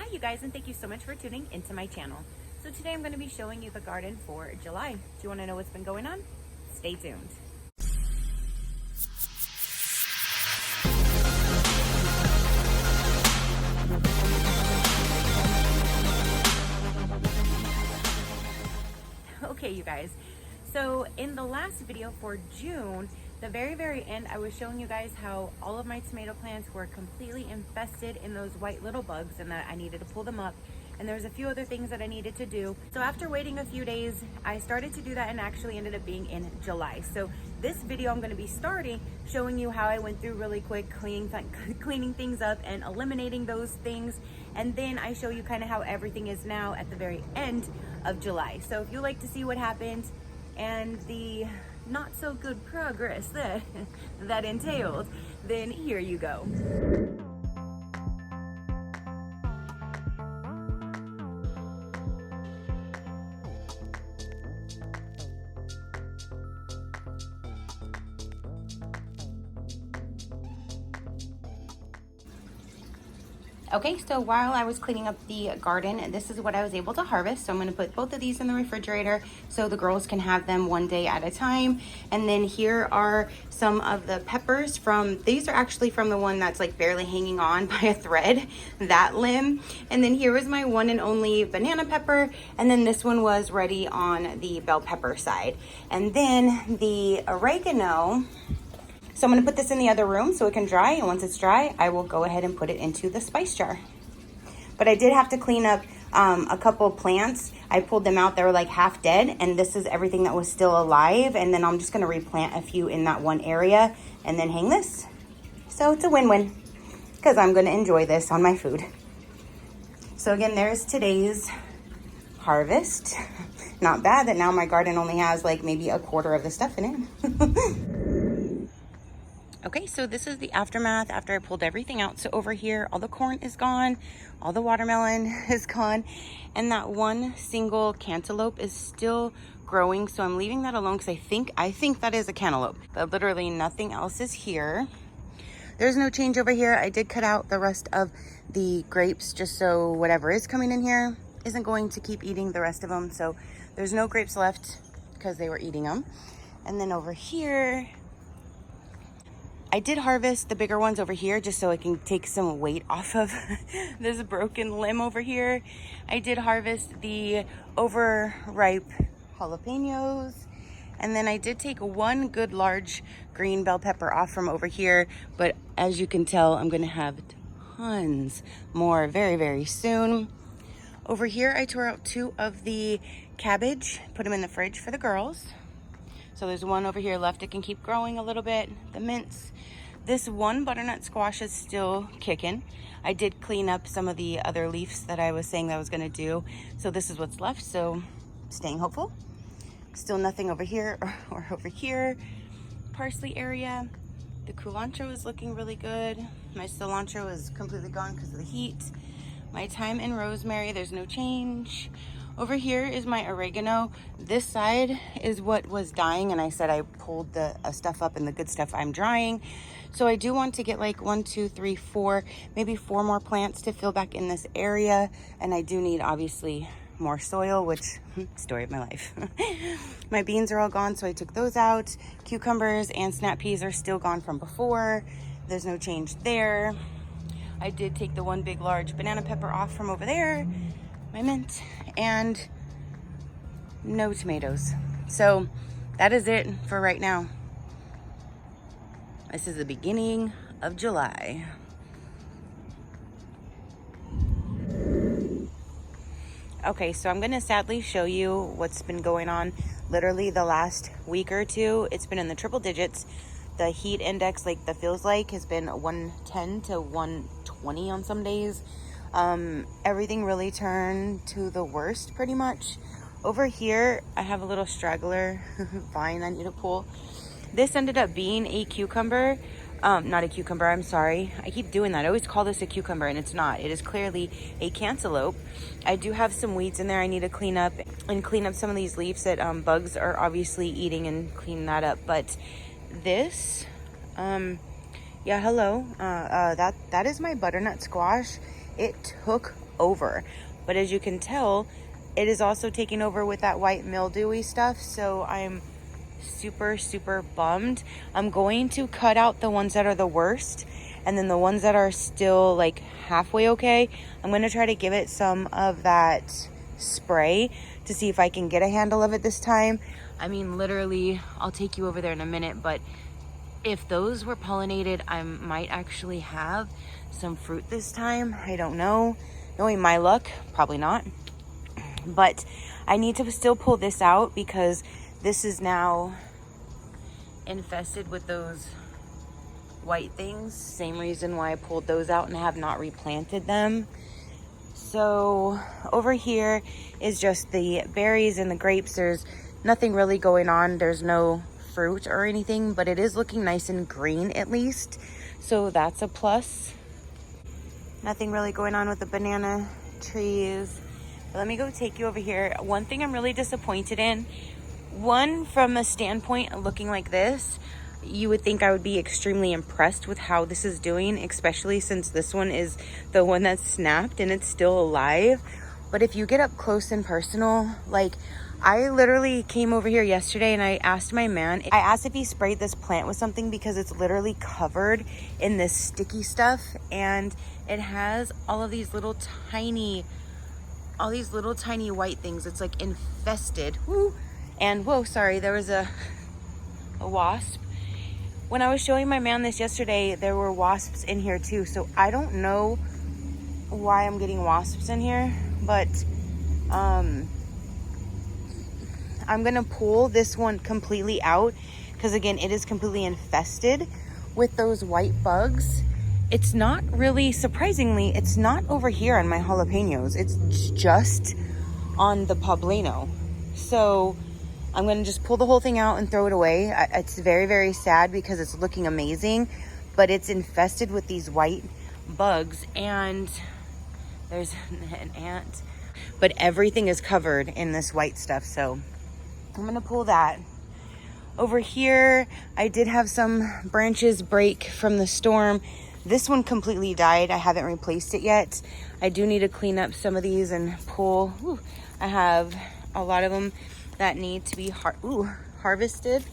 Hi you guys, and thank you so much for tuning into my channel. So today I'm going to be showing you the garden for July. Do you want to know what's been going on? Stay tuned. Okay you guys, so in the last video for June, the very end, I was showing you guys how all of my tomato plants were completely infested in those white little bugs and that I needed to pull them up, and there's a few other things that I needed to do. So after waiting a few days, I started to do that and actually ended up being in July. So this video I'm going to be starting showing you how I went through really quick cleaning things up and eliminating those things, and then I show you kind of how everything is now at the very end of July. So if you like to see what happened and the not so good progress that entailed, then here you go. Okay, so while I was cleaning up the garden, this is what I was able to harvest. So I'm going to put both of these in the refrigerator so the girls can have them one day at a time. And then here are some of the peppers these are actually from the one that's like barely hanging on by a thread, that limb. And then here was my one and only banana pepper. And then this one was ready on the bell pepper side. And then the oregano. So I'm going to put this in the other room so it can dry, and once it's dry, I will go ahead and put it into the spice jar. But I did have to clean up a couple plants. I pulled them out, they were like half dead, and this is everything that was still alive, and then I'm just going to replant a few in that one area and then hang this. So it's a win-win because I'm going to enjoy this on my food. So again, there's today's harvest. Not bad that now my garden only has like maybe a quarter of the stuff in it. Okay, so this is the aftermath after I pulled everything out. So over here, all the corn is gone, all the watermelon is gone, and that one single cantaloupe is still growing. So I'm leaving that alone because I think that is a cantaloupe, but literally nothing else is here. There's no change over here. I did cut out the rest of the grapes just so whatever is coming in here isn't going to keep eating the rest of them. So there's no grapes left because they were eating them. And then over here, I did harvest the bigger ones over here just so I can take some weight off of this broken limb over here. I did harvest the overripe jalapenos. And then I did take one good large green bell pepper off from over here. But as you can tell, I'm going to have tons more very soon. Over here, I tore out two of the cabbage, put them in the fridge for the girls. So there's one over here left. It can keep growing a little bit. The mints. This one butternut squash is still kicking. I did clean up some of the other leaves that I was saying that I was going to do. So this is what's left. So staying hopeful. Still nothing over here or over here. Parsley area. The culantro is looking really good. My cilantro is completely gone because of the heat. My thyme and rosemary, there's no change. Over here is my oregano. This side is what was dying, and I said I pulled the stuff up and the good stuff I'm drying. So I do want to get like 1, 2, 3, 4, maybe 4 more plants to fill back in this area. And I do need obviously more soil, which story of my life. My beans are all gone, so I took those out. Cucumbers and snap peas are still gone from before. There's no change there. I did take the one big large banana pepper off from over there. My mint, and no tomatoes. So that is it for right now. This is the beginning of July. Okay, so I'm gonna sadly show you what's been going on literally the last week or two. It's been in the triple digits. The heat index, like the feels like, has been 110 to 120 on some days. Everything really turned to the worst pretty much. Over here, I have a little straggler vine I need to pull. This ended up being a cucumber. Not a cucumber, I'm sorry. I keep doing that. I always call this a cucumber and it's not. It is clearly a cantaloupe. I do have some weeds in there I need to clean up some of these leaves that bugs are obviously eating and clean that up. But this, yeah, hello. That is my butternut squash. It took over. But as you can tell, it is also taking over with that white mildewy stuff. So I'm super, super bummed. I'm going to cut out the ones that are the worst. And then the ones that are still like halfway okay, I'm going to try to give it some of that spray to see if I can get a handle of it this time. I mean, literally, I'll take you over there in a minute, but if those were pollinated, I might actually have some fruit this time. I don't know. Knowing my luck, probably not. But I need to still pull this out because this is now infested with those white things. Same reason why I pulled those out and have not replanted them. So over here is just the berries and the grapes. There's nothing really going on. There's no fruit or anything, but it is looking nice and green at least. So that's a plus. Nothing really going on with the banana trees. But let me go take you over here. One thing I'm really disappointed in, one, from a standpoint of looking like this, you would think I would be extremely impressed with how this is doing, especially since this one is the one that's snapped and it's still alive. But if you get up close and personal, like I literally came over here yesterday and I asked my man, I asked if he sprayed this plant with something because it's literally covered in this sticky stuff and it has all of these little tiny white things. It's like infested. Woo. And whoa, sorry, there was a wasp. When I was showing my man this yesterday, there were wasps in here too. So I don't know why I'm getting wasps in here, but I'm gonna pull this one completely out because again, it is completely infested with those white bugs. It's not really, surprisingly, it's not over here on my jalapenos. It's just on the poblano. So I'm going to just pull the whole thing out and throw it away. It's very, very sad because it's looking amazing, but it's infested with these white bugs and there's an ant, but everything is covered in this white stuff. So I'm going to pull that. Over here, I did have some branches break from the storm. This one completely died. I haven't replaced it yet. I do need to clean up some of these and pull. Ooh, I have a lot of them that need to be harvested.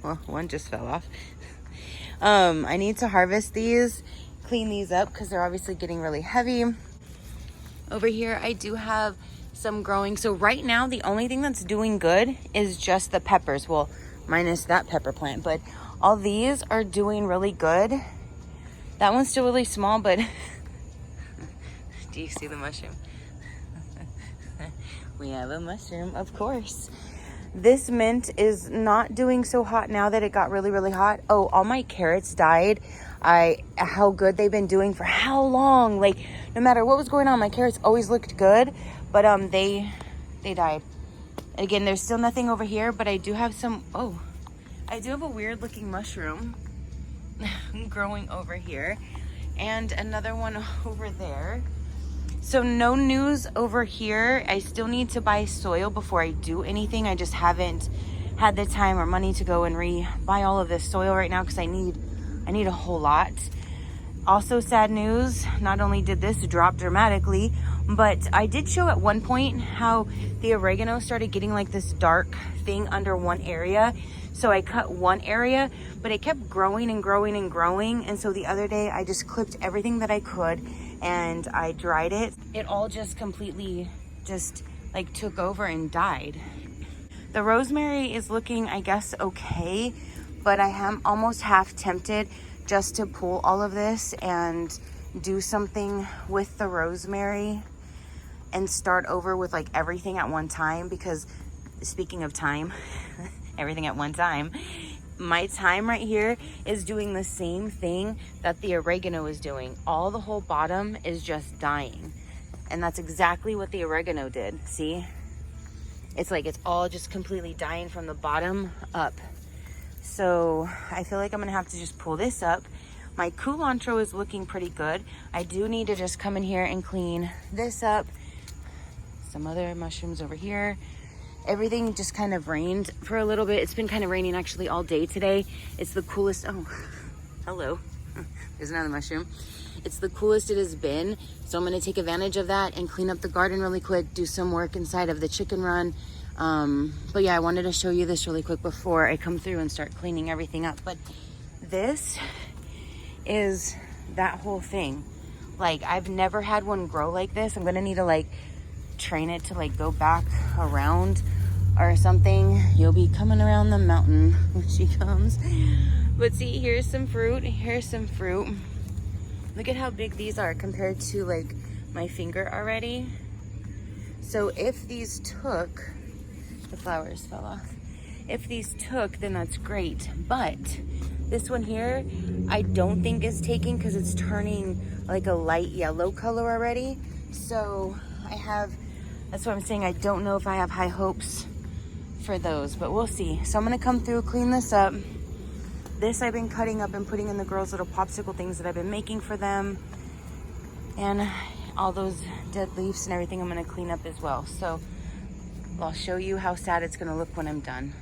Well, one just fell off. I need to harvest these, clean these up because they're obviously getting really heavy. Over here, I do have some growing. So right now, the only thing that's doing good is just the peppers. Well, minus that pepper plant, but all these are doing really good. That one's still really small, but do you see the mushroom? We have a mushroom, of course. This mint is not doing so hot now that it got really, really hot. Oh, all my carrots died. How good they've been doing for how long? Like, no matter what was going on, my carrots always looked good, but they died. Again, there's still nothing over here, but I do have some, I do have a weird looking mushroom growing over here and another one over there. So no news over here. I still need to buy soil before I do anything. I just haven't had the time or money to go and buy all of this soil right now because I need a whole lot. Also sad news, not only did this drop dramatically, but I did show at one point how the oregano started getting like this dark thing under one area. So I cut one area, but it kept growing and growing and growing. And so the other day I just clipped everything that I could and I dried it. It all just completely just like took over and died. The rosemary is looking, I guess, okay, but I am almost half tempted just to pull all of this and do something with the rosemary and start over with like everything at one time, because speaking of time, everything at one time, my thyme right here is doing the same thing that the oregano is doing. All the whole bottom is just dying. And that's exactly what the oregano did. See? It's like it's all just completely dying from the bottom up. So I feel like I'm gonna have to just pull this up. My culantro is looking pretty good. I do need to just come in here and clean this up. Some other mushrooms over here. Everything just kind of rained for a little bit. It's been kind of raining actually all day today. It's the coolest. Oh, hello. There's another mushroom. It's the coolest it has been. So I'm gonna take advantage of that and clean up the garden really quick, do some work inside of the chicken run. But yeah, I wanted to show you this really quick before I come through and start cleaning everything up. But this is that whole thing. Like, I've never had one grow like this. I'm gonna need to like train it to like go back around or something. You'll be coming around the mountain when she comes. But see, here's some fruit, here's some fruit. Look at how big these are compared to like my finger already. So if these took, the flowers fell off. If these took, then that's great. But this one here, I don't think is taking because it's turning like a light yellow color already. So that's what I'm saying. I don't know if I have high hopes for those, but we'll see. So I'm gonna come through, clean this up. This I've been cutting up and putting in the girls' little popsicle things that I've been making for them. And all those dead leaves and everything I'm gonna clean up as well. So I'll show you how sad it's gonna look when I'm done.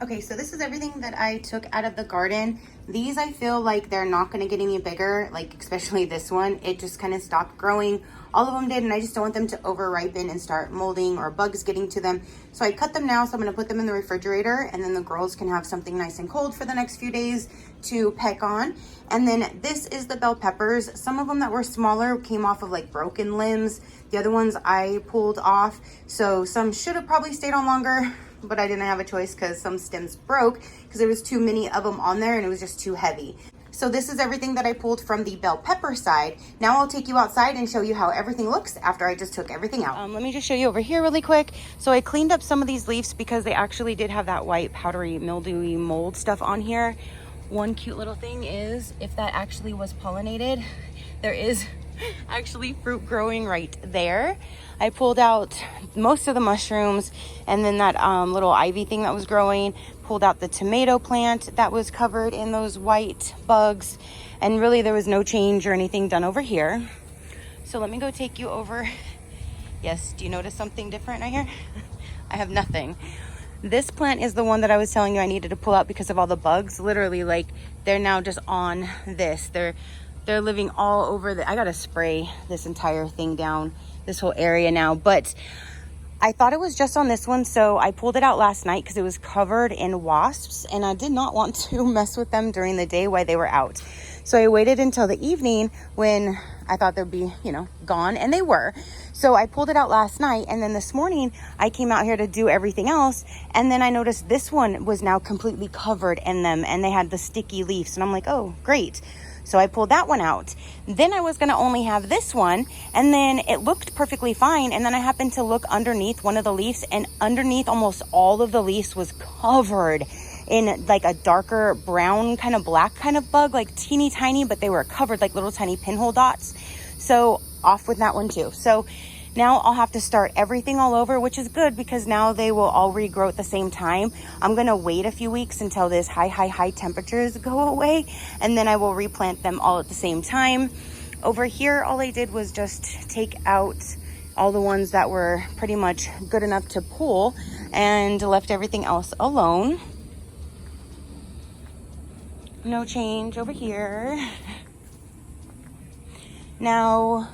Okay, so this is everything that I took out of the garden. These, I feel like they're not gonna get any bigger, like especially this one. It just kind of stopped growing. All of them did, and I just don't want them to over ripen and start molding or bugs getting to them. So I cut them now, so I'm gonna put them in the refrigerator, and then the girls can have something nice and cold for the next few days to peck on. And then this is the bell peppers. Some of them that were smaller came off of like broken limbs. The other ones I pulled off. So some should have probably stayed on longer, but I didn't have a choice because some stems broke because there was too many of them on there and it was just too heavy. So this is everything that I pulled from the bell pepper side. Now I'll take you outside and show you how everything looks after I just took everything out. Let me just show you over here really quick. So I cleaned up some of these leaves because they actually did have that white powdery mildewy mold stuff on here. One cute little thing is, if that actually was pollinated, there is actually fruit growing right there. I pulled out most of the mushrooms, and then that little ivy thing that was growing, pulled out the tomato plant that was covered in those white bugs, and really there was no change or anything done over here. So let me go take you over. Yes, do you notice something different right here? I have nothing. This plant is the one that I was telling you I needed to pull out because of all the bugs. Literally, like, they're now just on this. They're living all over I gotta spray this entire thing down, this whole area now. But I thought it was just on this one, so I pulled it out last night because it was covered in wasps, and I did not want to mess with them during the day while they were out. So I waited until the evening when I thought they'd be, gone, and they were. So I pulled it out last night, and then this morning I came out here to do everything else, and then I noticed this one was now completely covered in them, and they had the sticky leaves, and I'm like, oh, great. So I pulled that one out. Then I was gonna only have this one, and then it looked perfectly fine, and then I happened to look underneath one of the leaves, and underneath almost all of the leaves was covered in like a darker brown kind of black kind of bug, like teeny tiny, but they were covered like little tiny pinhole dots. So off with that one too. So now I'll have to start everything all over, which is good because now they will all regrow at the same time. I'm gonna wait a few weeks until this high temperatures go away, and then I will replant them all at the same time. Over here, all I did was just take out all the ones that were pretty much good enough to pull and left everything else alone. No change over here. Now,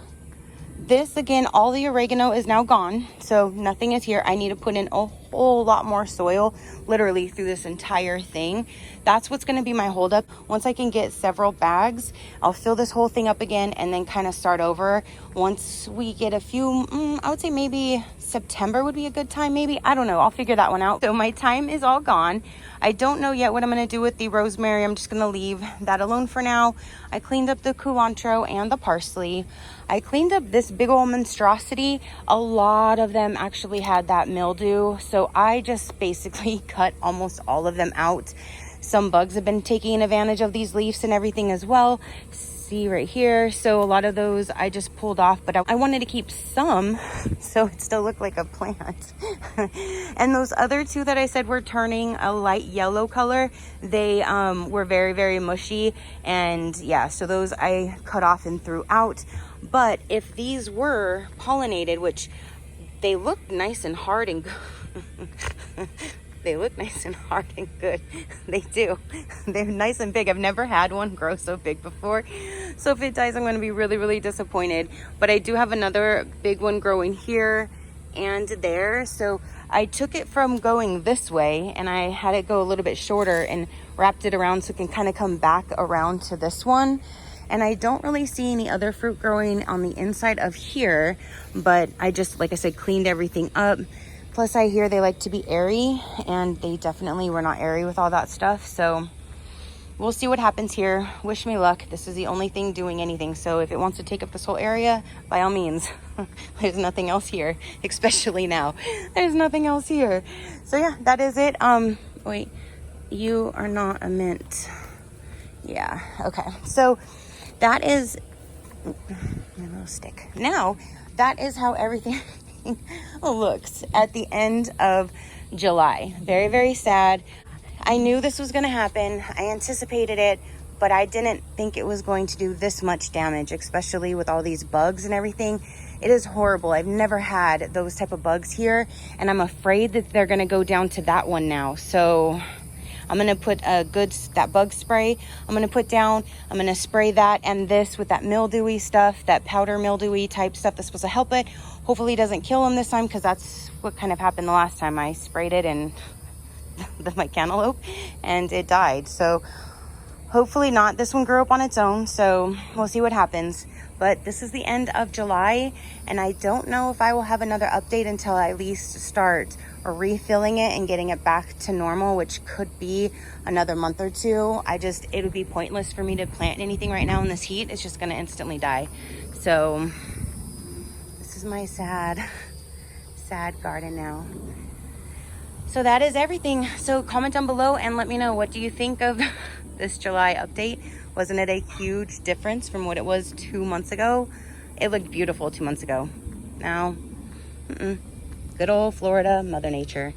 this again, all the oregano is now gone, so nothing is here. I need to put in a whole lot more soil, literally through this entire thing. That's what's going to be my holdup. Once I can get several bags, I'll fill this whole thing up again and then kind of start over. Once we get a few, I would say maybe September would be a good time, maybe. I don't know. I'll figure that one out. So my time is all gone. I don't know yet what I'm going to do with the rosemary. I'm just going to leave that alone for now. I cleaned up the cilantro and the parsley. I cleaned up this big old monstrosity. A lot of them actually had that mildew, so I just basically cut almost all of them out. Some bugs have been taking advantage of these leaves and everything as well. See right here. So a lot of those I just pulled off, but I wanted to keep some so it still looked like a plant. And those other two that I said were turning a light yellow color, they were very, very mushy. And yeah, so those I cut off and threw out. But if these were pollinated, which they look nice and hard and They look nice and hard and good. They do. They're nice and big. I've never had one grow so big before. So if it dies, I'm going to be really, really disappointed. But I do have another big one growing here and there. So I took it from going this way and I had it go a little bit shorter and wrapped it around so it can kind of come back around to this one. And I don't really see any other fruit growing on the inside of here, but I just, like I said, cleaned everything up. Plus I hear they like to be airy, and they definitely were not airy with all that stuff. So we'll see what happens here. Wish me luck. This is the only thing doing anything. So if it wants to take up this whole area, by all means. There's nothing else here, especially now. There's nothing else here. So yeah, that is it. Wait, you are not a mint. Yeah, okay. So that is my little stick. Now, that is how everything looks at the end of July. Very, very sad. I knew this was going to happen. I anticipated it, but I didn't think it was going to do this much damage, especially with all these bugs and everything. It is horrible. I've never had those type of bugs here, and I'm afraid that they're going to go down to that one now. So I'm going to put that bug spray. I'm going to put down, I'm going to spray that and this with that mildewy stuff, that powder mildewy type stuff that's supposed to help it. Hopefully it doesn't kill them this time, because that's what kind of happened the last time I sprayed it and my cantaloupe and it died. So hopefully not. This one grew up on its own, so we'll see what happens. But this is the end of July, and I don't know if I will have another update until I at least start refilling it and getting it back to normal, which could be another month or two. It would be pointless for me to plant anything right now in this heat. It's just going to instantly die. So this is my sad garden now. So that is everything. So comment down below and let me know, what do you think of this July update? Wasn't it a huge difference from what it was 2 months ago? It looked beautiful 2 months ago. Now, good old Florida, Mother Nature.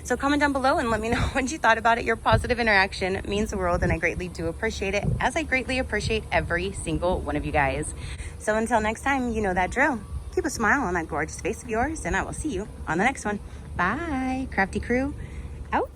So comment down below and let me know what you thought about it. Your positive interaction means the world, and I greatly do appreciate it, as I greatly appreciate every single one of you guys. So until next time, you know that drill. Keep a smile on that gorgeous face of yours, and I will see you on the next one. Bye, Crafty crew, out.